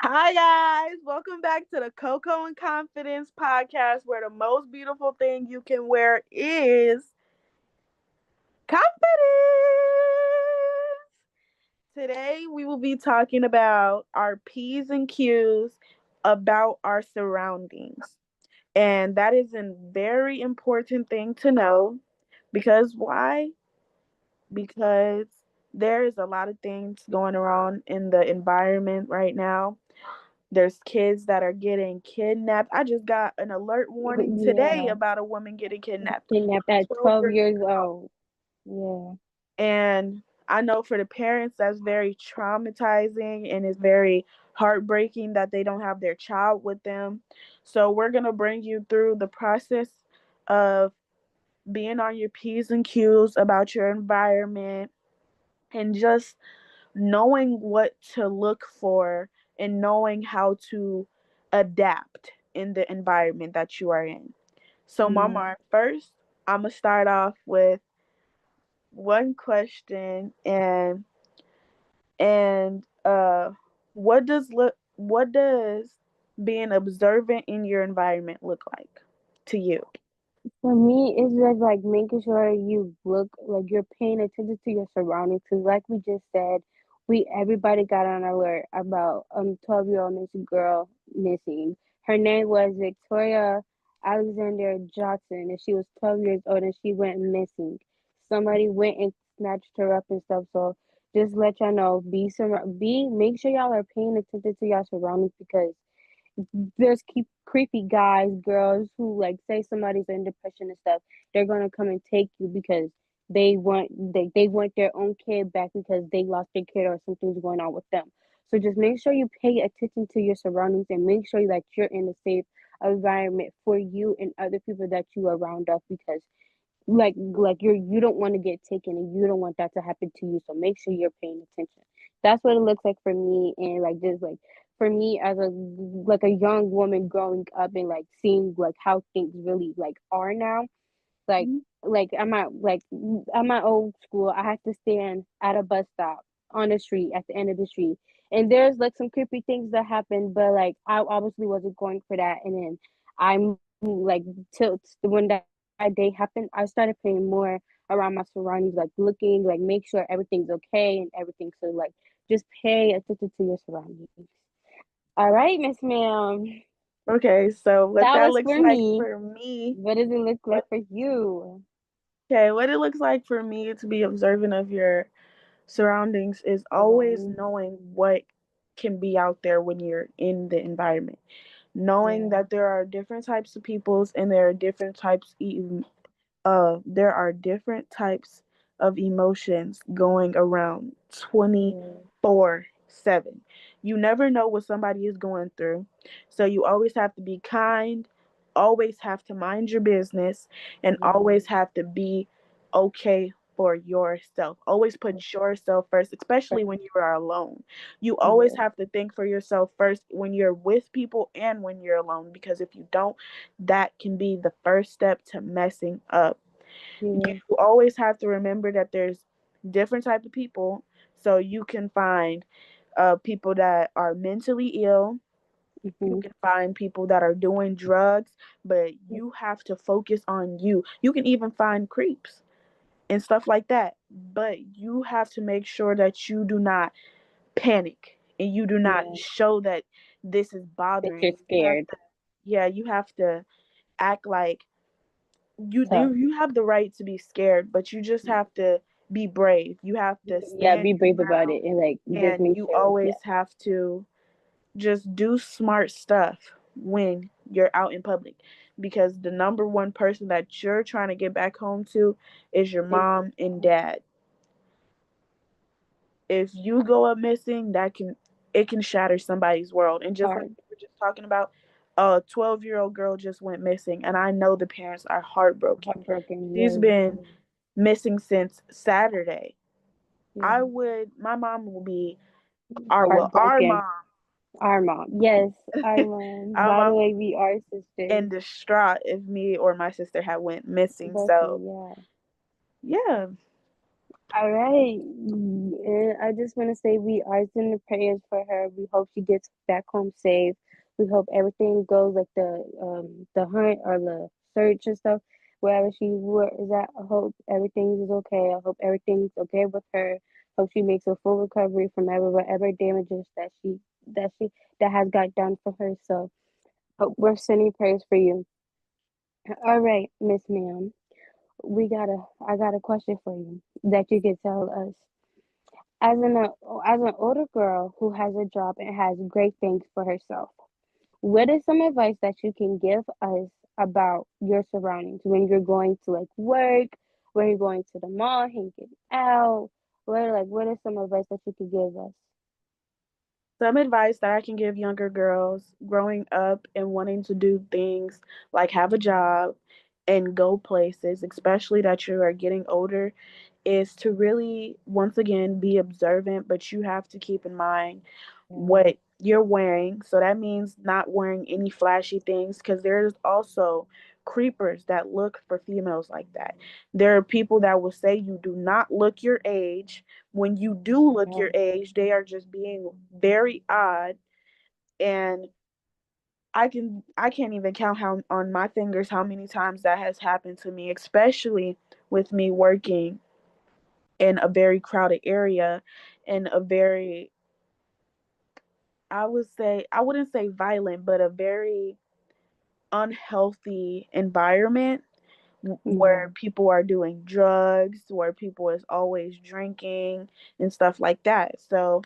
Hi, guys. Welcome back to the Coco and Confidence podcast, where the most beautiful thing you can wear is confidence. Today, we will be talking about our P's and Q's about our surroundings. And that is a very important thing to know because why? Because there is a lot of things going around in the environment right now. There's kids that are getting kidnapped. I just got an alert warning today Yeah, about a woman getting kidnapped. kidnapped at 12 12 years years old. old. Yeah, And I know for the parents, that's very traumatizing and it's very heartbreaking that they don't have their child with them. So, we're going to bring you through the process of being on your P's and Q's about your environment and just knowing what to look for and knowing how to adapt in the environment that you are in. So, yeah. Mama, first, I'm gonna start off with one question, and what does being observant in your environment look like to you? For me, it's just like making sure you look like you're paying attention to your surroundings. Cause like we just said, we everybody got on alert about 12-year-old missing girl missing. Her name was Victoria Alexander Johnson, and she was 12 years old, and she went missing. Somebody went and snatched her up and stuff. So just let y'all know, make sure y'all are paying attention to y'all surroundings because there's creepy guys, girls who like say somebody's in depression and stuff. They're gonna come and take you because they want their own kid back because they lost their kid or something's going on with them. So just make sure you pay attention to your surroundings and make sure that you're in a safe environment for you and other people that you are around of because you don't want to get taken and you don't want that to happen to you, so make sure you're paying attention. That's what it looks like for me, and like just like for me as a young woman growing up and like seeing like how things really like are now, like Mhm. at my old school I had to stand at a bus stop on the street at the end of the street, and there's like some creepy things that happen, but like I obviously wasn't going for that, and then I'm like till when that day happened I started paying more around my surroundings, like looking like make sure everything's okay and everything, so like just pay attention to your surroundings. All right, Miss Ma'am, Okay, so what that that was looks for like me. for me, What does it look like what for you? okay, what it looks like for me to be observant of your surroundings is always Surroundings. knowing what can be out there when you're in the environment. Knowing Yeah. that there are different types of peoples and there are different types of emotions going around Yeah. 24/7. You never know what somebody is going through. So you always have to be kind, always have to mind your business, and Yeah. always have to be okay for yourself. Always put yourself first, especially when you are alone. You always Yeah. have to think for yourself first when you're with people and when you're alone, because if you don't, that can be the first step to messing up. You Yeah. always have to remember that there's different type of people, so you can find people that are mentally ill. You Mhm. can find people that are doing drugs, but you have to focus on you. You can even find creeps and stuff like that, but you have to make sure that you do not panic and you do not Yeah. show that this is That bothering you're you. You have scared. to, yeah, you have to act like Tough. you have the right to be scared, but you just have to be brave. You have to Yeah, stand be your brave about ground, it and like just and make you sure. Yeah. always have to just do smart stuff when you're out in public, because the number one person that you're trying to get back home to is your It's mom and dad. If you go up missing, it can shatter somebody's world. And just like hard. we were just talking about, a 12-year-old girl just went missing, and I know the parents are heartbroken. Heartbroken. She's Yes. been missing since Saturday. Yeah. My mom will be our Heartbroken. mom, Our mom. Yes, our mom. our By the mom way, we are in sisters. distraught if me or my sister had went missing. Both of So you, yeah, All right. And I just want to say we are sending prayers for her. We hope she gets back home safe. We hope everything goes like the hunt or the search and stuff wherever is at. I hope everything is okay. I hope everything's okay with her. Hope she makes a full recovery from whatever damages that she that has got done for her. So hope we're sending prayers for you. All right, Miss Ma'am. I got a question for you that you can tell us. As an older girl who has a job and has great things for herself, what is some advice that you can give us about your surroundings when you're going to like work, when you're going to the mall, hanging out? What is some advice that you could give us? Some advice that I can give younger girls growing up and wanting to do things like have a job and go places, especially that you are getting older, is to really, once again, be observant, but you have to keep in mind Yeah, what you're wearing. So that means not wearing any flashy things because there's also creepers that look for females like that. There are people that will say you do not look your age. When you do look your yeah, age, they are just being very odd. And I can't even count how on my fingers how many times that has happened to me, especially with me working in a very crowded area, in a very, I wouldn't say violent, but a very unhealthy environment yeah, where people are doing drugs, where people is always drinking and stuff like that. So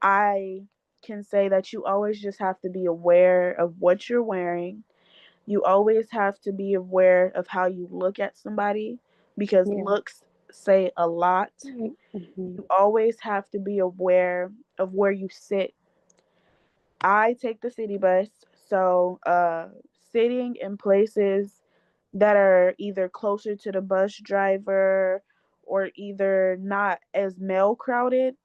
I can say that you always just have to be aware of what you're wearing. You always have to be aware of how you look at somebody because yeah. looks say a lot. Mm-hmm. You always have to be aware of where you sit. I take the city bus, so sitting in places that are either closer to the bus driver or either not as male crowded,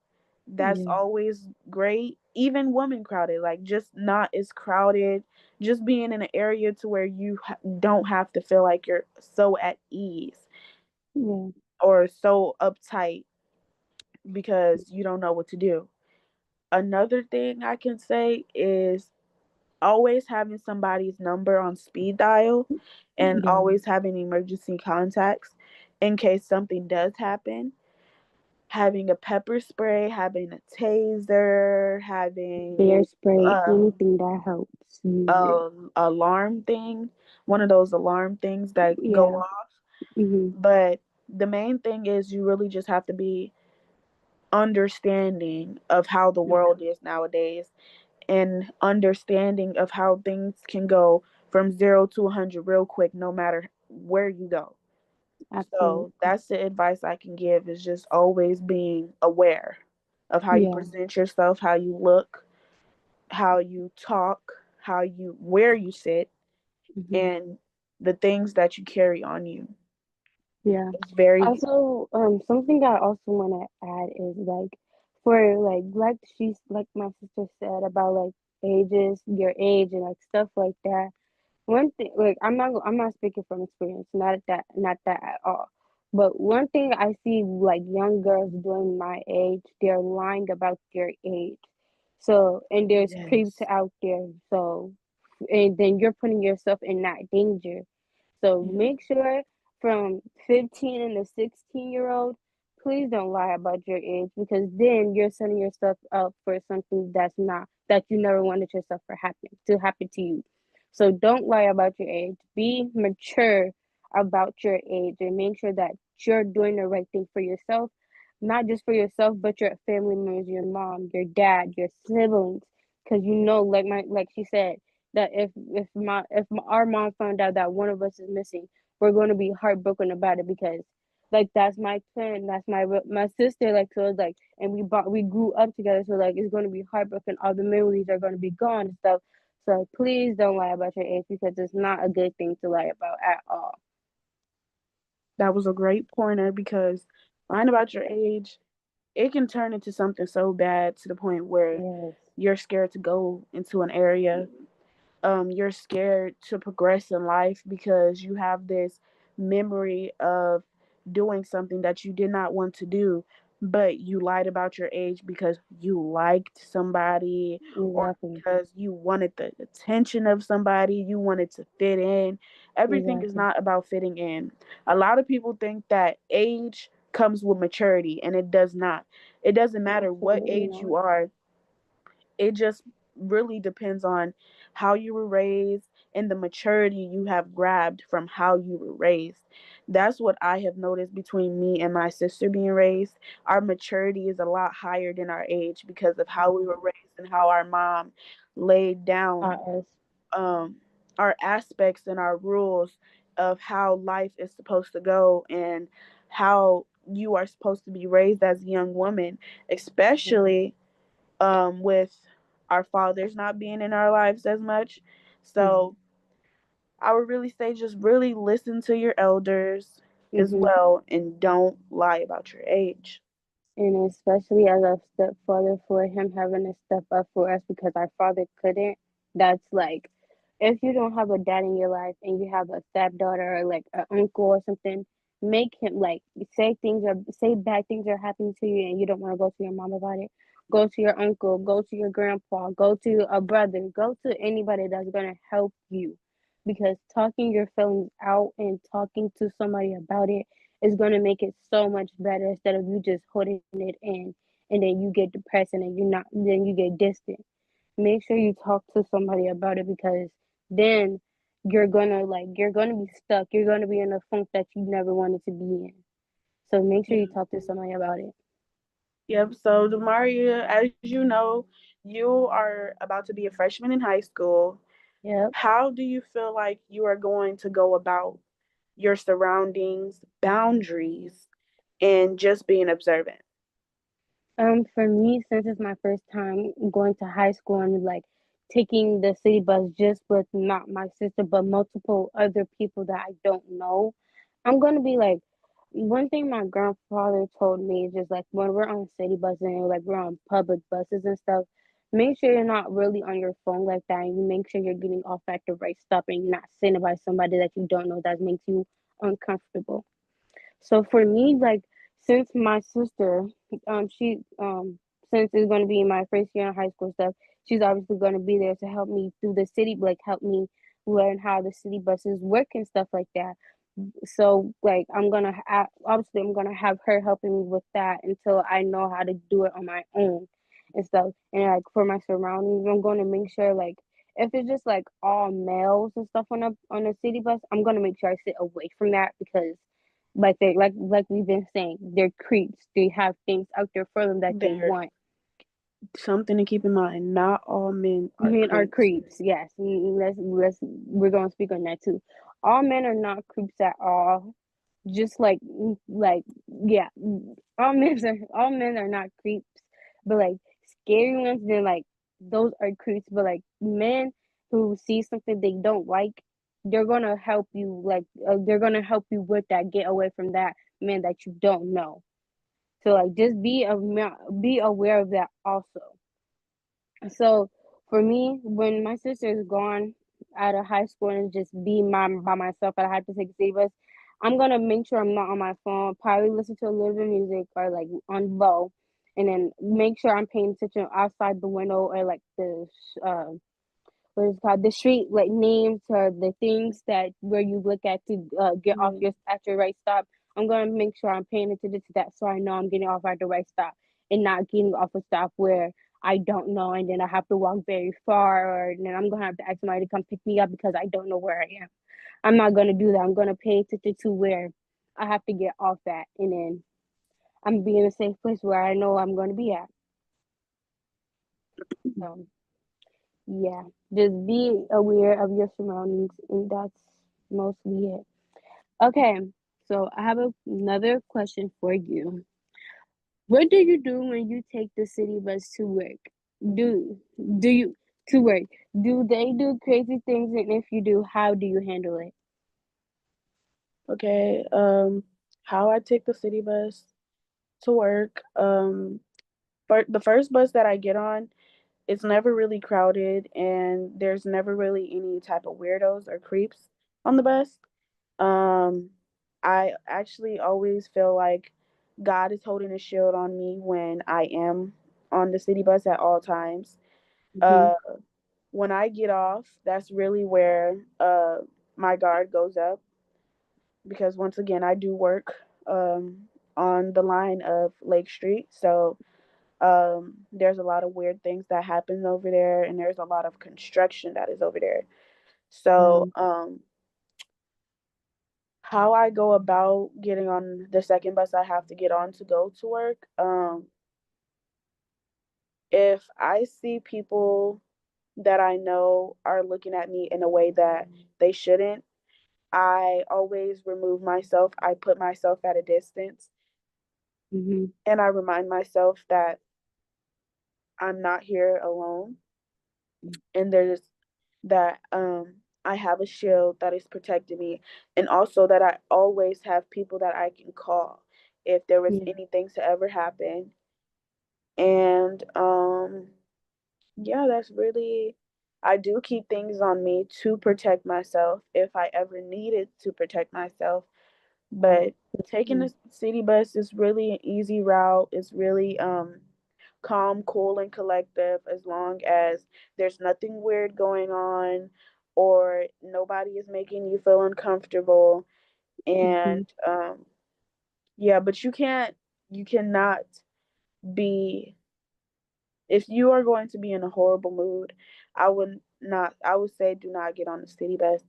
that's Yeah, always great. Even woman crowded, like just not as crowded, just being in an area to where you don't have to feel like you're so at ease yeah, or so uptight because you don't know what to do. Another thing I can say is always having somebody's number on speed dial and yeah. always having emergency contacts in case something does happen. Having a pepper spray, having a taser, having Bear spray, um anything that helps, use it. a alarm thing, one of those alarm things that go Yeah. off. Mm-hmm. But the main thing is you really just have to be understanding of how the Yeah. world is nowadays and understanding of how things can go from 0 to 100 real quick no matter where you go. So Absolutely. that's the advice I can give is just always being aware of how you Yeah. present yourself, how you look, how you talk, how you where you sit Mm-hmm. and the things that you carry on you. Yeah. It's very Also, something I also want to add is like for like my sister said about like ages, your age and like stuff like that. One thing, like I'm not speaking from experience, not that at all. But one thing I see like young girls doing my age, they're lying about their age. So and there's creeps yes. out there. So and then you're putting yourself in that danger. So Mhm. make sure from 15 and a 16-year-old, please don't lie about your age because then you're setting yourself up for something that you never wanted yourself to happen to you. So don't lie about your age. Be mature about your age and make sure that you're doing the right thing for yourself, not just for yourself, but your family members, your mom, your dad, your siblings. Because you know, like she said, that our mom found out that one of us is missing, we're going to be heartbroken about it because like that's my twin, that's my sister, like so it's like, and we grew up together, so like it's going to be heartbroken. All the memories are going to be gone and stuff. So please don't lie about your age because it's not a good thing to lie about at all. That was a great pointer because lying about your age, it can turn into something so bad to the point where Yes. you're scared to go into an area. You're scared to progress in life because you have this memory of doing something that you did not want to do, but you lied about your age because you liked somebody or Exactly. because you wanted the attention of somebody, you wanted to fit in. Everything is Exactly. not about fitting in. A lot of people think that age comes with maturity, and it does not. It doesn't matter what Absolutely age not. you are, it just really depends on how you were raised and the maturity you have grabbed from how you were raised. That's what I have noticed between me and my sister being raised. Our maturity is a lot higher than our age because of how we were raised and how our mom laid down Taught us. um, our aspects and our rules of how life is supposed to go and how you are supposed to be raised as a young woman, especially with our fathers not being in our lives as much. Mm-hmm. So I would really say just really listen to your elders as Mm-hmm. well and don't lie about your age. And especially as a stepfather, for him having to step up for us because our father couldn't. That's like, if you don't have a dad in your life and you have a stepdaughter or like an uncle or something, make him like say bad things are happening to you and you don't want to go to your mom about it. Go to your uncle, go to your grandpa, go to a brother, go to anybody that's gonna help you. Because talking your feelings out and talking to somebody about it is going to make it so much better instead of you just holding it in and then you get depressed and then you get distant. Make sure you talk to somebody about it because then you're gonna be stuck. You're gonna be in a funk that you never wanted to be in. So make sure Yeah. you talk to somebody about it. Yep. So, Demaria, as you know, you are about to be a freshman in high school. Yep. How do you feel like you are going to go about your surroundings, boundaries, and just being observant? For me, since it's my first time going to high school and like taking the city bus just with not my sister but multiple other people that I don't know, I'm gonna be like one thing my grandfather told me is just like when we're on city buses and like we're on public buses and stuff, make sure you're not really on your phone like that and you make sure you're getting off at the right stop and you're not sitting by somebody that you don't know that makes you uncomfortable. So for me, like since my sister, she since it's gonna be my first year in high school stuff, she's obviously gonna be there to help me through the city, like help me learn how the city buses work and stuff like that. So like obviously I'm gonna have her helping me with that until I know how to do it on my own and stuff. And like for my surroundings, I'm gonna make sure like if it's just like all males and stuff on a city bus, I'm gonna make sure I sit away from that because like we've been saying, they're creeps. They have things out there for them that they There, want. something to keep in mind. Not all men are Men are creeps. creeps. Yes, we're gonna speak on that too. All men are not creeps at all. Just like yeah, all men are not creeps, but like scary ones. Then like those are creeps. But like men who see something they don't like, they're gonna help you. They're gonna help you with that. Get away from that man that you don't know. So like just be aware of that also. So for me, when my sister is gone out of high school and just be by myself and I have to take a city bus, I'm gonna make sure I'm not on my phone. Probably listen to a little bit of music or like on low, and then make sure I'm paying attention outside the window or like the uh, what is it called, the street like names or the things that where you look at to get off Mhm. your at your right stop. I'm gonna make sure I'm paying attention to that so I know I'm getting off at the right stop and not getting off a stop where I don't know and then I have to walk very far or then I'm gonna have to ask somebody to come pick me up because I don't know where I am. I'm not gonna do that. I'm gonna pay attention to where I have to get off at and then I'm be in a safe place where I know I'm gonna be at. So yeah, just be aware of your surroundings, and that's mostly it. Okay, so I have another question for you. What do you do when you take the city bus to work? Do do you to work? Do they do crazy things, and if you do, how do you handle it? Okay. How I take the city bus to work. But the first bus that I get on, it's never really crowded, and there's never really any type of weirdos or creeps on the bus. Um, I actually always feel like God is holding a shield on me when I am on the city bus at all times. Mhm. Uh, when I get off, that's really where my guard goes up because once again, I do work on the line of Lake Street, so there's a lot of weird things that happen over there, and there's a lot of construction that is over there. So Um. how I go about getting on the second bus I have to get on to go to work. If I see people that I know are looking at me in a way that they shouldn't, I always remove myself. I put myself at a distance Mhm. and I remind myself that I'm not here alone and there's that I have a shield that is protecting me and also that I always have people that I can call if there was Yeah. anything to ever happen. And yeah, that's really I do keep things on me to protect myself if I ever needed to protect myself. But taking Yeah. the city bus is really an easy route. It's really calm, cool, and collective as long as there's nothing weird going on or nobody is making you feel uncomfortable. And Mhm. yeah, but you cannot be if you are going to be in a horrible mood, I would say do not get on the city bus.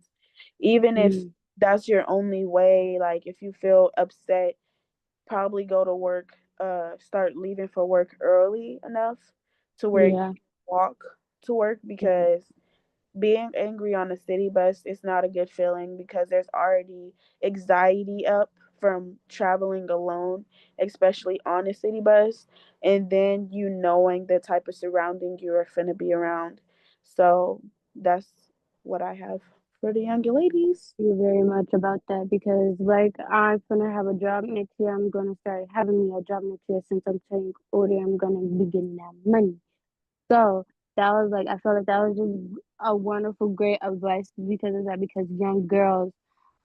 Even if Mm. that's your only way, like if you feel upset, probably go to work, start leaving for work early enough to where you Yeah. can walk to work because being angry on a city bus is not a good feeling because there's already anxiety up from traveling alone, especially on a city bus, and then you knowing the type of surrounding you're finna be around. So that's what I have for the younger ladies. You very much about that because like I'm gonna have a job next year. I'm gonna start having me a job next year since I'm turning older. I'm gonna be getting that money. So that was like I felt like that was just a wonderful, great advice because of that. Because young girls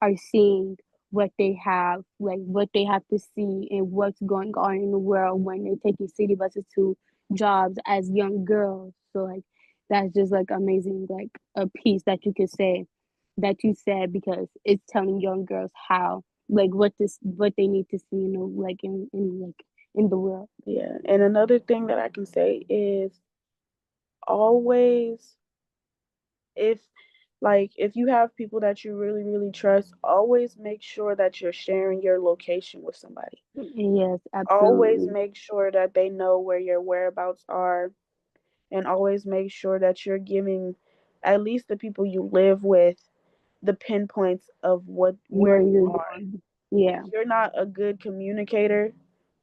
are seeing what they have, like what they have to see, and what's going on in the world when they're taking city buses to jobs as young girls. So like that's just like amazing, like a piece that you could say that you said because it's telling young girls how like what they need to see, you know, like in like in the world. Yeah, and another thing that I can say is always if if you have people that you really trust, always make sure that you're sharing your location with somebody. Yes, Always absolutely. make sure that they know where your whereabouts are and always make sure that you're giving at least the people you live with the pinpoints of what where Where you you're are. going. If Yeah, you're not a good communicator,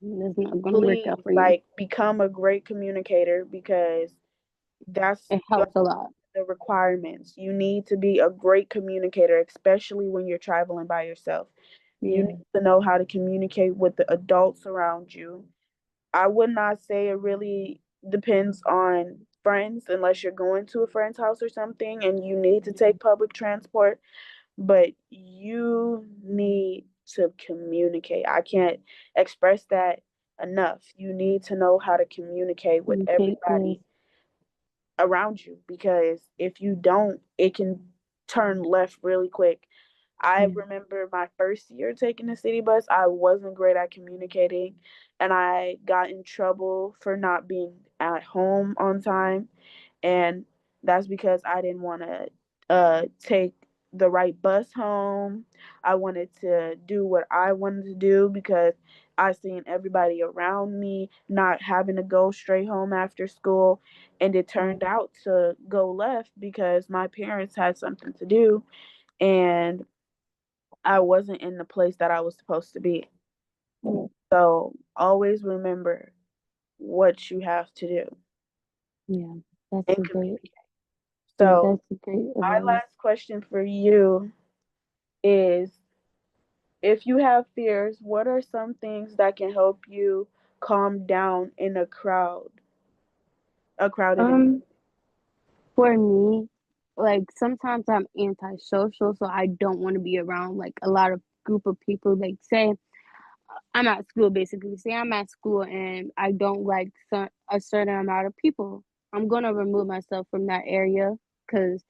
it's not gonna work out please for you. become a great communicator because that's It helps a lot. the requirements. You need to be a great communicator, especially when you're traveling by yourself. You Yeah. need to know how to communicate with the adults around you. I would not say it really depends on friends unless you're going to a friend's house or something and you need to take public transport, but you need to communicate. I can't express that enough. You need to know how to communicate with Communicate, yes. everybody around you because if you don't, it can turn left really quick. I Yeah. remember my first year taking the city bus, I wasn't great at communicating and I got in trouble for not being at home on time and that's because I didn't want to take the right bus home. I wanted to do what I wanted to do because I seen everybody around me not having to go straight home after school, and it Yeah. turned out to go left because my parents had something to do, and I wasn't in the place that I was supposed to be. Yeah. So always remember what you have to do Yeah. That's and a great, communicate. yeah, So that's a great my advice. last question for you is if you have fears, what are some things that can help you calm down in a crowded environment? Um, for me, like sometimes I'm antisocial, so I don't want to be around like a lot of group of people. Like, say I'm at school, basically. Say I'm at school and I don't like a certain amount of people. I'm gonna remove myself from that area because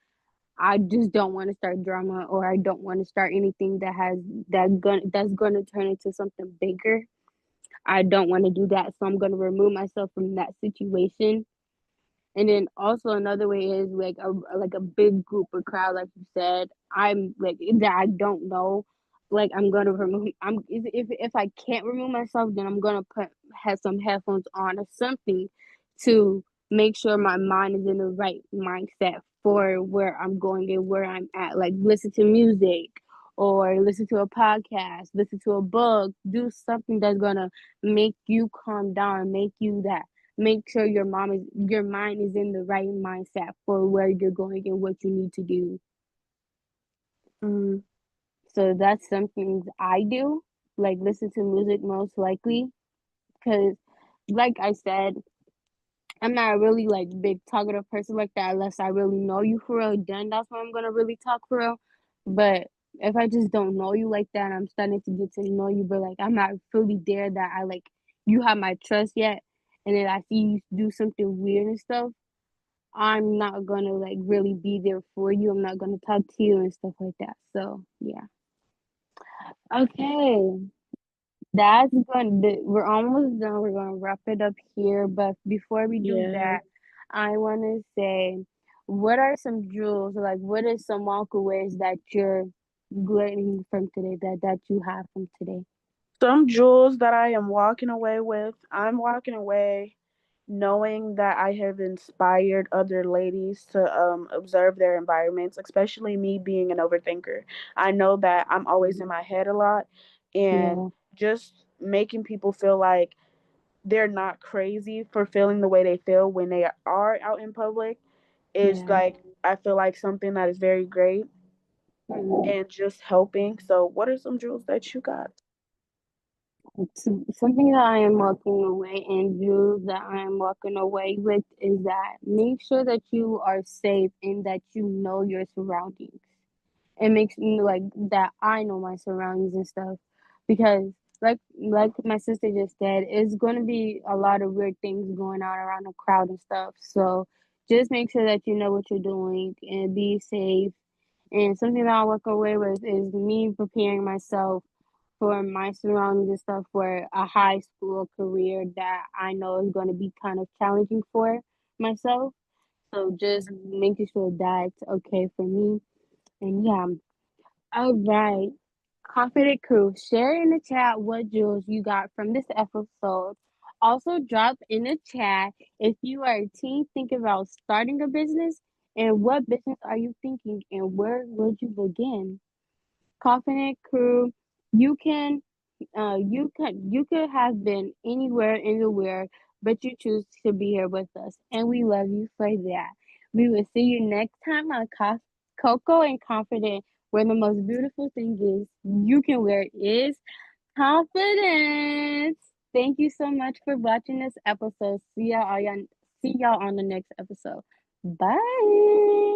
I just don't want to start drama, or I don't want to start anything that's gonna turn into something bigger. I don't want to do that, so I'm gonna remove myself from that situation. And then also another way is like a big group or crowd, like you said. I'm like that I don't know. Like I'm gonna remove. If I can't remove myself, then I'm gonna have some headphones on or something to make sure my mind is in the right mindset for where I'm going and where I'm at. Like listen to music or listen to a podcast, listen to a book, do something that's gonna make you calm down, make sure your mind is in the right mindset for where you're going and what you need to do. Mm, So that's something I do, like listen to music most likely, because like I said, I'm not a really like big talkative person like that unless I really know you for real. Then that's when I'm gonna really talk for real. But if I just don't know you like that, and I'm starting to get to know you, but like I'm not fully there that I like you have my trust yet, and then I see you do something weird and stuff. I'm not gonna like really be there for you. I'm not gonna talk to you and stuff like that. So yeah. Okay. We're almost done. We're gonna wrap it up here. But before we do yeah. that, I wanna say, what are some jewels, like what is some walkaways that you're gleaning from today, that you have from today? Some jewels that I am walking away with, I'm walking away knowing that I have inspired other ladies to observe their environments, especially me being an overthinker. I know that I'm always in my head a lot, and Yeah, just making people feel like they're not crazy for feeling the way they feel when they are out in public is yeah. like, I feel like something that is very great Mhm. and just helping. So, what are some jewels that you got? Something that I am walking away and jewels that I am walking away with is that make sure that you are safe and that you know your surroundings. It makes me like that I know my surroundings and stuff because like my sister just said, it's gonna be a lot of weird things going on around the crowd and stuff. So just make sure that you know what you're doing and be safe. And something that I walk away with is me preparing myself for my surroundings and stuff for a high school career that I know is going to be kind of challenging for myself. So just making sure that's okay for me. And yeah, all right. Confident crew, share in the chat what jewels you got from this episode. Also, drop in the chat if you are a teen thinking about starting a business and what business are you thinking and where would you begin? Confident crew, you can you could have been anywhere in the world, but you choose to be here with us, and we love you for that. We will see you next time on Coco and Confident, where the most beautiful thing is you can wear is confidence. Thank you so much for watching this episode. See y'all on the next episode. Bye.